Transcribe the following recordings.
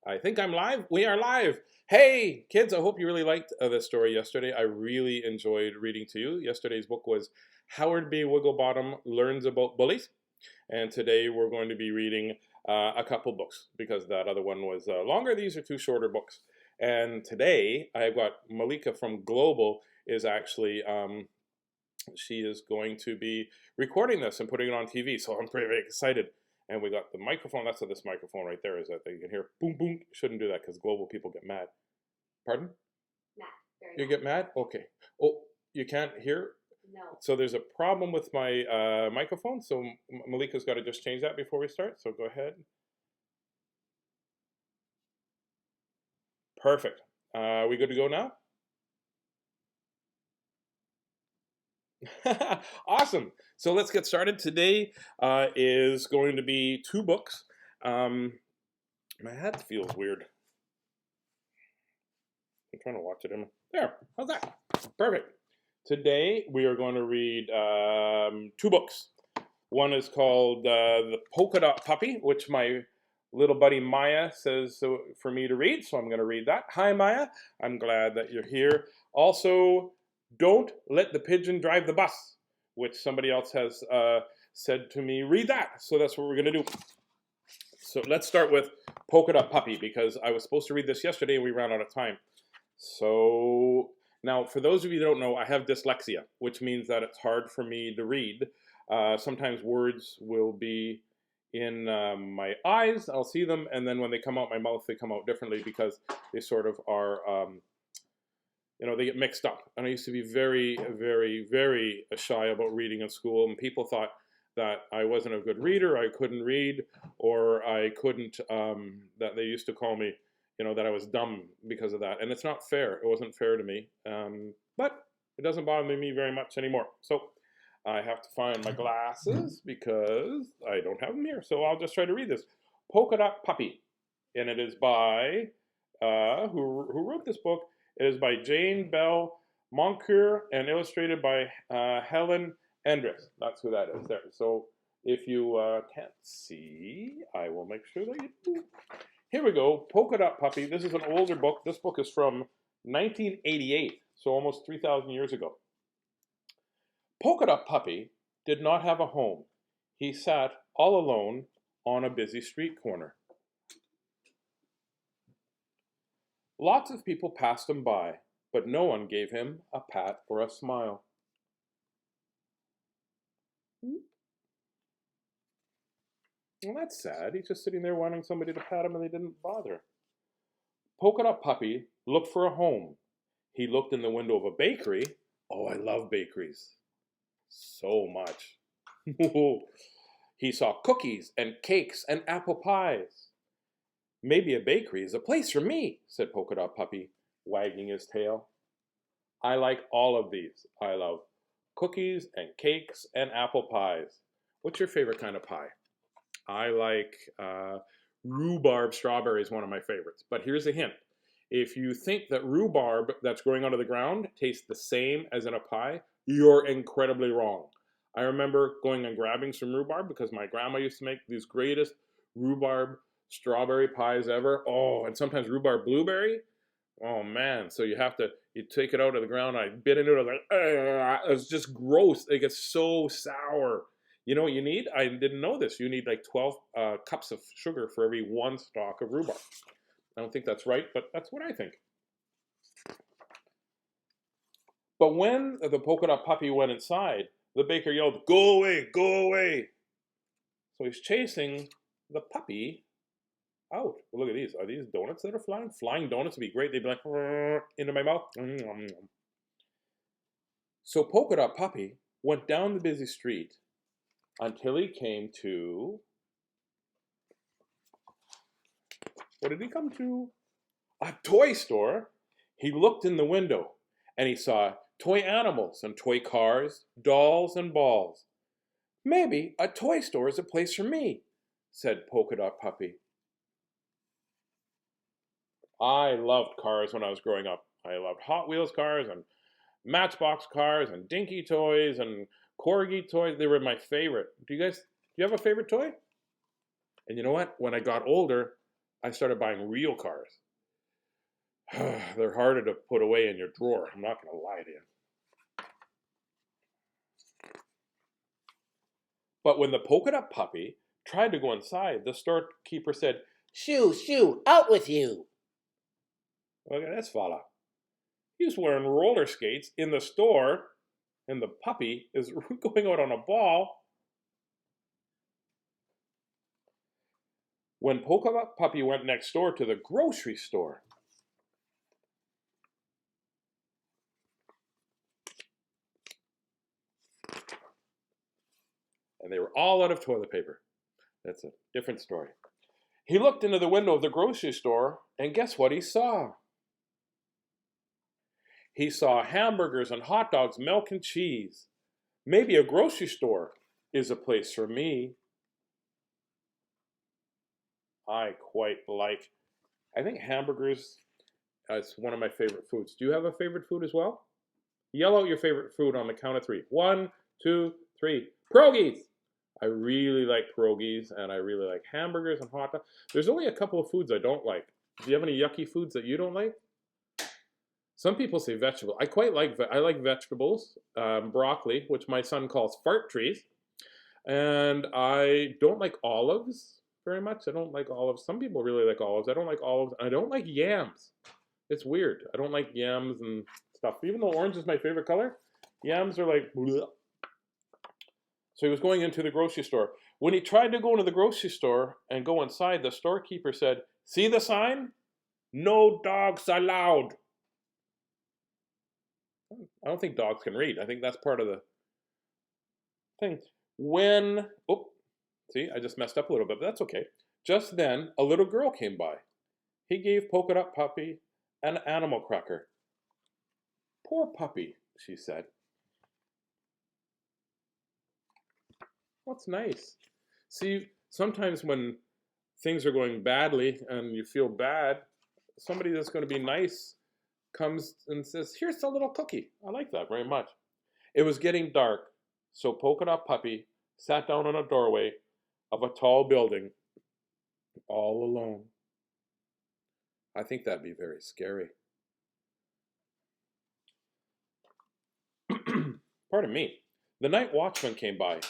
I think I'm live. We are live. Hey, kids, I hope you really liked this story yesterday. I really enjoyed reading to you. Yesterday's book was Howard B. Wigglebottom Learns About Bullies. And today we're going to be reading a couple books because that other one was longer. These are two shorter books. And today I've got Malika from Global is actually, she is going to be recording this and putting it on TV. So I'm very excited. And we got the microphone. That's what this microphone right there is. That you can hear boom, boom. Shouldn't do that because Global people get mad. Pardon? Mad. Very You mad. get mad? Okay. Oh, you can't hear? No. So there's a problem with my microphone. So Malika's got to just change that before we start. So go ahead. Perfect. We good to go now? Awesome. So let's get started. Today is going to be two books. My head feels weird. I'm trying to watch it. There. How's that? Perfect. Today we are going to read two books. One is called The Polka-Dot Puppy, which my little buddy Maya says for me to read. So I'm going to read that. Hi, Maya. I'm glad that you're here. Also, Don't Let the Pigeon Drive the Bus, which somebody else has said to me, read that. So that's what we're going to do. So let's start with Polka-Dot Puppy, because I was supposed to read this yesterday and we ran out of time. So now, for those of you who don't know, I have dyslexia, which means that it's hard for me to read. Sometimes words will be in my eyes, I'll see them, and then when they come out my mouth, they come out differently because they sort of are... they get mixed up. And I used to be very, very, very shy about reading in school. And people thought that I wasn't a good reader, I couldn't read, or I couldn't, that they used to call me, that I was dumb because of that. And it's not fair. It wasn't fair to me. But it doesn't bother me very much anymore. So I have to find my glasses because I don't have them here. So I'll just try to read this. Polka-Dot Puppy. And it is by, who wrote this book? It is by Jane Bell Moncure and illustrated by Helen Endres. That's who that is there. So if you can't see, I will make sure that you do. Here we go, Polka-Dot Puppy. This is an older book. This book is from 1988, so almost 3,000 years ago. Polka-Dot Puppy did not have a home. He sat all alone on a busy street corner. Lots of people passed him by, but no one gave him a pat or a smile. Well, that's sad. He's just sitting there wanting somebody to pat him and they didn't bother. Polka-Dot Puppy looked for a home. He looked in the window of a bakery. Oh, I love bakeries so much. He saw cookies and cakes and apple pies. Maybe a bakery is a place for me, said Polka-Dot Puppy, wagging his tail. I like all of these. I love cookies and cakes and apple pies. What's your favorite kind of pie? I like rhubarb strawberry is one of my favorites. But here's a hint. If you think that rhubarb that's growing out of the ground tastes the same as in a pie, you're incredibly wrong. I remember going and grabbing some rhubarb because my grandma used to make these greatest rhubarb strawberry pies ever. Oh, and sometimes rhubarb blueberry. Oh man, so you take it out of the ground. I bit into it. I was like, it's just gross. It gets so sour. You know what you need? I didn't know this. You need like 12 cups of sugar for every one stalk of rhubarb. I don't think that's right, but that's what I think. But when the Polka-Dot Puppy went inside, the baker yelled, "Go away, go away." So he's chasing the puppy out. Well, look at these. Are these donuts that are flying? Flying donuts would be great. They'd be like, into my mouth. So Polka-Dot Puppy went down the busy street until he came to... What did he come to? A toy store. He looked in the window and he saw toy animals and toy cars, dolls and balls. Maybe a toy store is a place for me, said Polka-Dot Puppy. I loved cars when I was growing up. I loved Hot Wheels cars and Matchbox cars and Dinky toys and Corgi toys. They were my favorite. Do you have a favorite toy? And you know what? When I got older, I started buying real cars. They're harder to put away in your drawer. I'm not going to lie to you. But when the polka-dot puppy tried to go inside, the storekeeper said, Shoo, shoo, out with you. look at this fella. He's wearing roller skates in the store, and the puppy is going out on a ball. When Polka-Dot puppy went next door to the grocery store, and they were all out of toilet paper. That's a different story. He looked into the window of the grocery store, and guess what he saw? He saw hamburgers and hot dogs, milk and cheese. Maybe a grocery store is a place for me. I think hamburgers is one of my favorite foods. Do you have a favorite food as well? Yell out your favorite food on the count of 3. 1, 2, 3. Pierogies! I really like pierogies, and I really like hamburgers and hot dogs. There's only a couple of foods I don't like. Do you have any yucky foods that you don't like? Some people say vegetable. I like vegetables, broccoli, which my son calls fart trees. And I don't like olives very much. I don't like olives. Some people really like olives. I don't like olives. I don't like yams. It's weird. I don't like yams and stuff. Even though orange is my favorite color, yams are like bleh. So he was going into the grocery store. When he tried to go into the grocery store and go inside, the storekeeper said, see the sign? No dogs allowed. I don't think dogs can read. I think that's part of the thing. See, I just messed up a little bit, but that's okay. Just then, a little girl came by. He gave Polka-Dot puppy an animal cracker. Poor puppy, she said. That's nice. See, sometimes when things are going badly and you feel bad, somebody that's going to be nice comes and says, here's a little cookie. I like that very much. It was getting dark, so Polka-Dot puppy sat down on a doorway of a tall building all alone. I think that'd be very scary. Pardon me. The night watchman came by.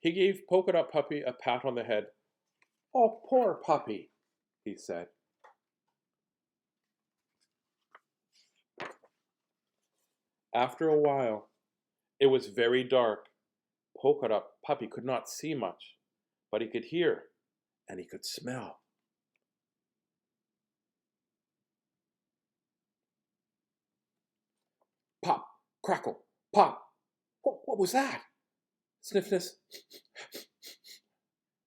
He gave Polka-Dot puppy a pat on the head. Oh, poor puppy, he said. After a while, it was very dark. Polka-Dot puppy could not see much, but he could hear and he could smell. Pop, crackle, pop. What was that? Sniff, sniff.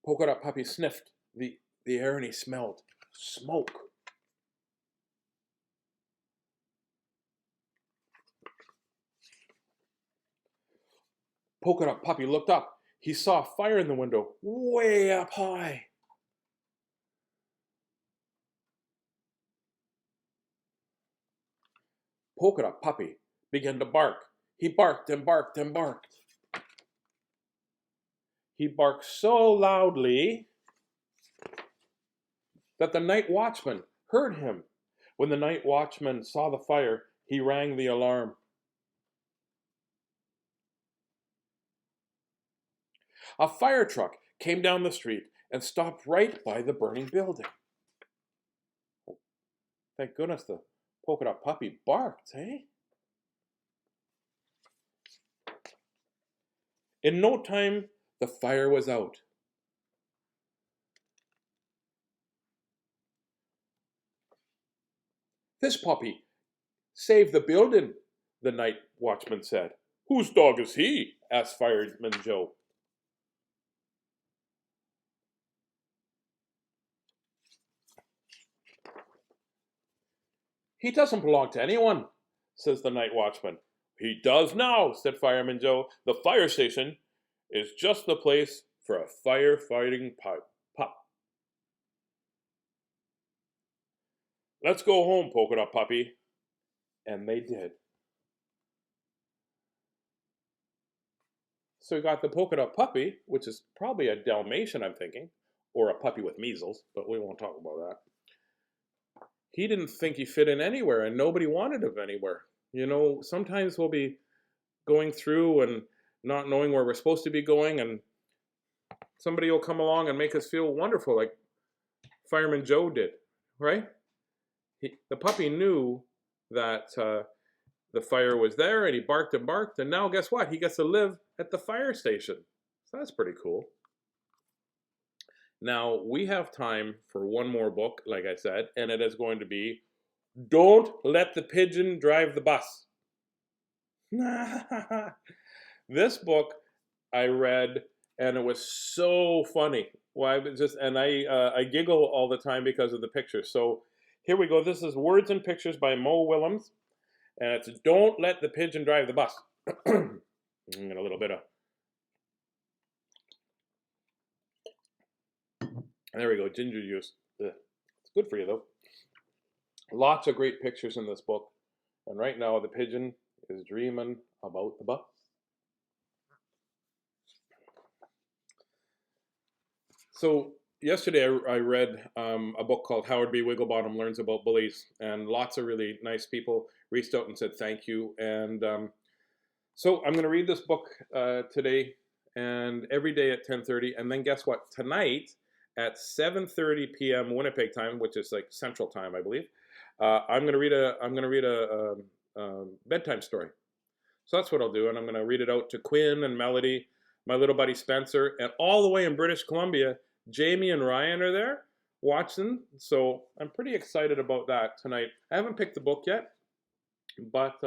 Polka-Dot puppy sniffed the air and he smelled smoke. Polka-Dot puppy looked up. He saw a fire in the window, way up high. Polka-Dot puppy began to bark. He barked and barked and barked. He barked so loudly that the night watchman heard him. When the night watchman saw the fire, he rang the alarm. A fire truck came down the street and stopped right by the burning building. Oh, thank goodness the Polka-Dot puppy barked, eh? In no time, the fire was out. This puppy saved the building, the night watchman said. Whose dog is he? Asked Fireman Joe. He doesn't belong to anyone, says the night watchman. He does now, said Fireman Joe. The fire station is just the place for a firefighting pup. Let's go home, Polka-Dot puppy. And they did. So we got the Polka-Dot puppy, which is probably a Dalmatian, I'm thinking, or a puppy with measles, but we won't talk about that. he didn't think he fit in anywhere, and nobody wanted him anywhere. You know, sometimes we'll be going through and not knowing where we're supposed to be going, and somebody will come along and make us feel wonderful, like Fireman Joe did, right? The puppy knew that the fire was there, and he barked and barked, and now guess what? He gets to live at the fire station. So that's pretty cool. Now, we have time for one more book, like I said, and it is going to be Don't Let the Pigeon Drive the Bus. This book I read, and it was so funny. Well, I giggle all the time because of the pictures. So here we go. This is Words and Pictures by Willems, and it's Don't Let the Pigeon Drive the Bus. And a little bit of... There we go, ginger juice. Ugh. It's good for you, though. Lots of great pictures in this book. And right now, the pigeon is dreaming about the bus. So yesterday, I read a book called Howard B. Wigglebottom Learns About Bullies. And lots of really nice people reached out and said thank you. And so I'm going to read this book today and every day at 10:30. And then guess what? Tonight, at 7:30 p.m. Winnipeg time, which is like Central Time, I believe, I'm gonna read a bedtime story. So that's what I'll do, and I'm gonna read it out to Quinn and Melody, my little buddy Spencer, and all the way in British Columbia, Jamie and Ryan are there watching. So I'm pretty excited about that tonight. I haven't picked the book yet, but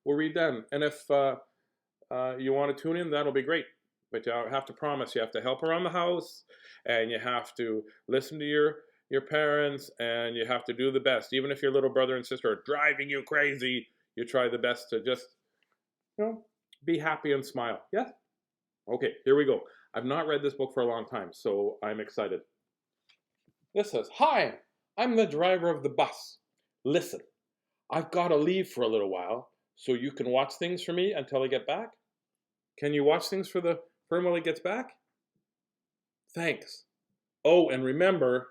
we'll read then. And if you want to tune in, that'll be great. But you have to promise, you have to help around the house, and you have to listen to your parents, and you have to do the best. Even if your little brother and sister are driving you crazy, you try the best to just, be happy and smile. Yeah? Okay, here we go. I've not read this book for a long time, so I'm excited. This says, "Hi, I'm the driver of the bus. Listen, I've got to leave for a little while, so you can watch things for me until I get back. Can you watch things for him while he gets back? Thanks. Oh, and remember,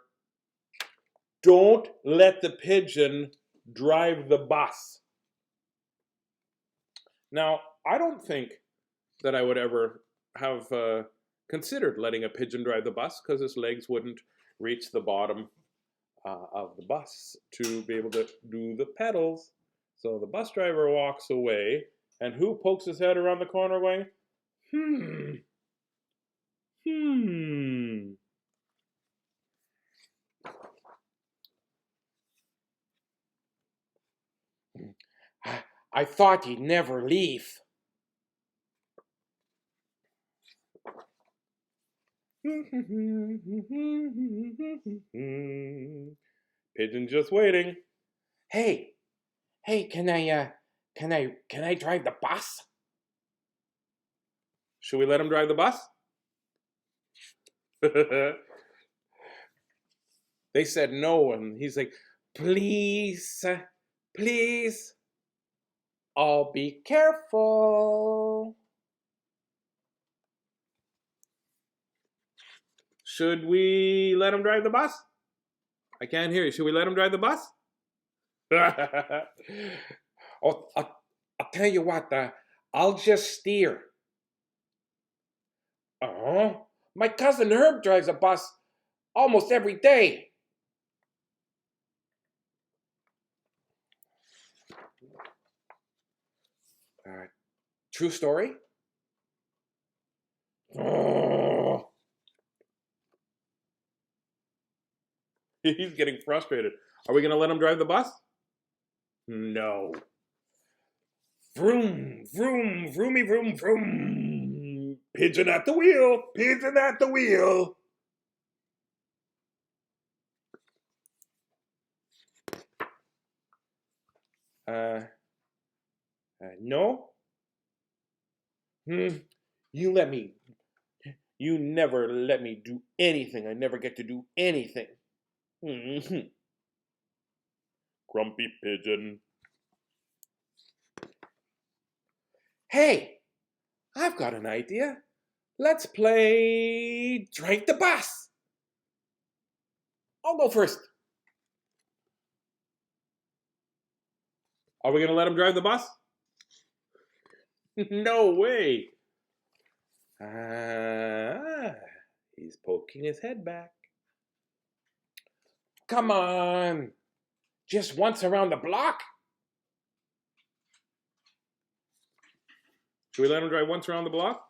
don't let the pigeon drive the bus." Now, I don't think that I would ever have considered letting a pigeon drive the bus because his legs wouldn't reach the bottom of the bus to be able to do the pedals. So the bus driver walks away, and who pokes his head around the corner going, I thought he'd never leave. Pigeon just waiting. Hey, can I drive the bus? Should we let him drive the bus? They said no, and he's like, please, please, I'll be careful. Should we let him drive the bus? I can't hear you. Should we let him drive the bus? Oh, I'll tell you what, I'll just steer. Oh, my cousin Herb drives a bus almost every day. True story? Oh. He's getting frustrated. Are we going to let him drive the bus? No. Vroom, vroom, vroomy, vroom, vroom. Pigeon at the wheel. Pigeon at the wheel. No? You never let me do anything. I never get to do anything. Grumpy pigeon. Hey, I've got an idea. Let's play Drive the Bus. I'll go first. Are we going to let him drive the bus? No way. He's poking his head back. Come on. Just once around the block? Should we let him drive once around the block?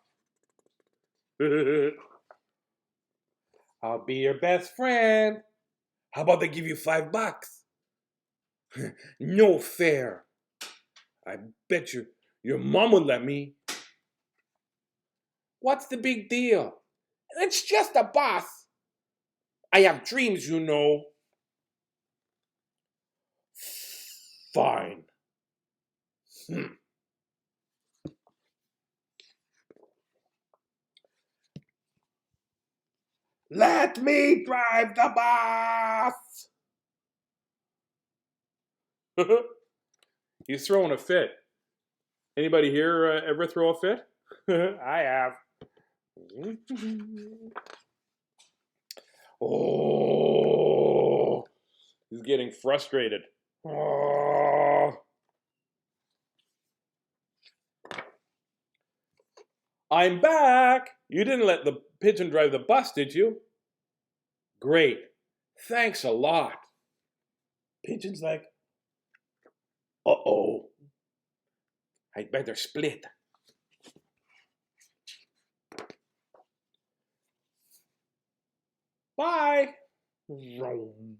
I'll be your best friend. How about they give you $5? No fair. I bet your mom would let me. What's the big deal? It's just a bus. I have dreams, you know. Fine. Let me drive the bus. He's throwing a fit. Anybody here ever throw a fit? I have. Oh, he's getting frustrated. Oh. I'm back. You didn't let the pigeon drive the bus, did you? Great. Thanks a lot. Pigeon's like, uh-oh. I'd better split. Bye. And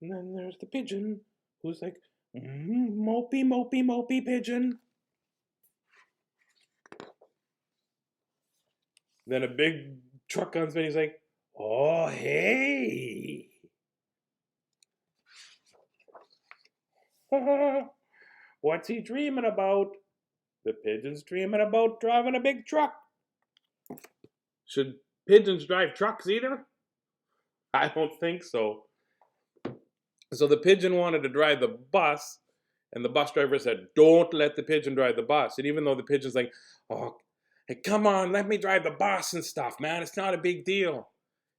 then there's the pigeon who's like, mopey, mopey, mopey pigeon. Then a big truck comes and he's like, oh, hey. What's he dreaming about? The pigeon's dreaming about driving a big truck. Should pigeons drive trucks either? I don't think so. So the pigeon wanted to drive the bus, and the bus driver said, don't let the pigeon drive the bus. And even though the pigeon's like, oh, hey, come on, let me drive the bus and stuff, man. It's not a big deal.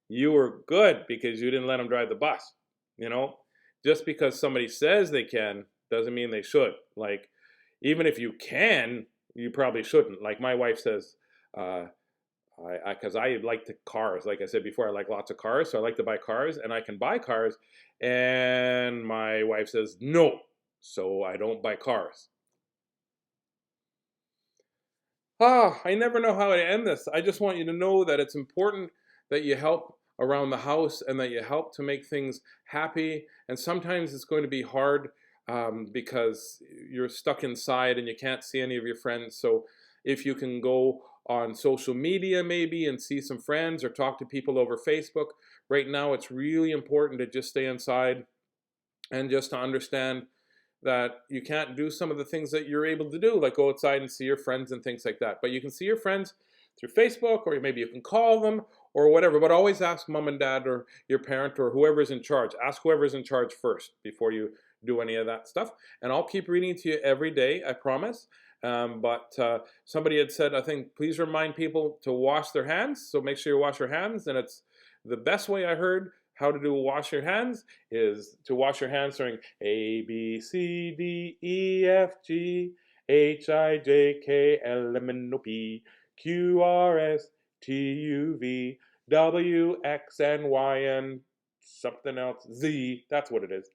You were good because you didn't let him drive the bus. You know, just because somebody says they can doesn't mean they should. Like, even if you can, you probably shouldn't. Like my wife says, because I like the cars. Like I said before, I like lots of cars, so I like to buy cars, and I can buy cars. And my wife says no, so I don't buy cars. I never know how to end this. I just want you to know that it's important that you help around the house and that you help to make things happy. And sometimes it's going to be hard because you're stuck inside and you can't see any of your friends. So if you can go on social media maybe and see some friends or talk to people over Facebook, right now it's really important to just stay inside and just to understand that you can't do some of the things that you're able to do, like go outside and see your friends and things like that. But you can see your friends through Facebook, or maybe you can call them or whatever, but always ask mom and dad or your parent or whoever's in charge. Ask whoever's in charge first before you do any of that stuff. And I'll keep reading to you every day, I promise. But somebody had said, I think, please remind people to wash their hands. So make sure you wash your hands. And it's the best way I heard how to do wash your hands is to wash your hands during A, B, C, D, E, F, G, H, I, J, K, L, M, N, O, P, Q, R, S, T, U, V, W, X, and Y, and something else, Z. That's what it is.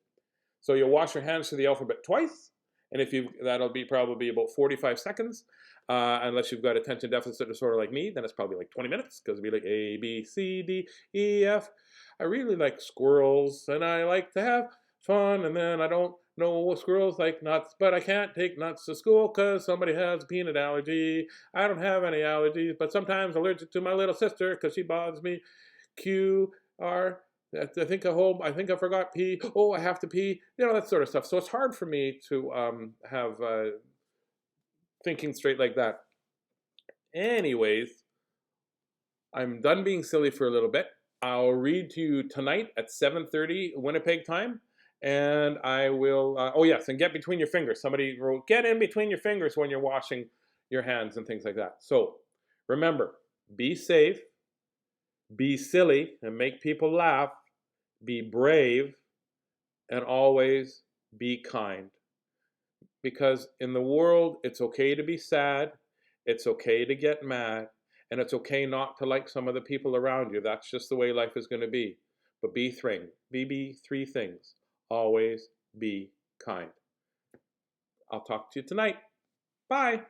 So you'll wash your hands to the alphabet twice. And that'll be probably about 45 seconds. Unless you've got attention deficit disorder like me, then it's probably like 20 minutes because it'll be like A, B, C, D, E, F. I really like squirrels and I like to have fun. And then I don't know squirrels like nuts, but I can't take nuts to school because somebody has a peanut allergy. I don't have any allergies, but sometimes I'm allergic to my little sister because she bothers me. Q, R, I think I forgot P. Oh, I have to pee. You know, that sort of stuff. So it's hard for me to have thinking straight like that. Anyways, I'm done being silly for a little bit. I'll read to you tonight at 7:30 Winnipeg time. And I will, oh yes, and get between your fingers. Somebody wrote, get in between your fingers when you're washing your hands and things like that. So remember, be safe, be silly and make people laugh, be brave, and always be kind. because in the world, it's okay to be sad, it's okay to get mad, and it's okay not to like some of the people around you. That's just the way life is going to be. But be three things. Always be kind. I'll talk to you tonight. Bye.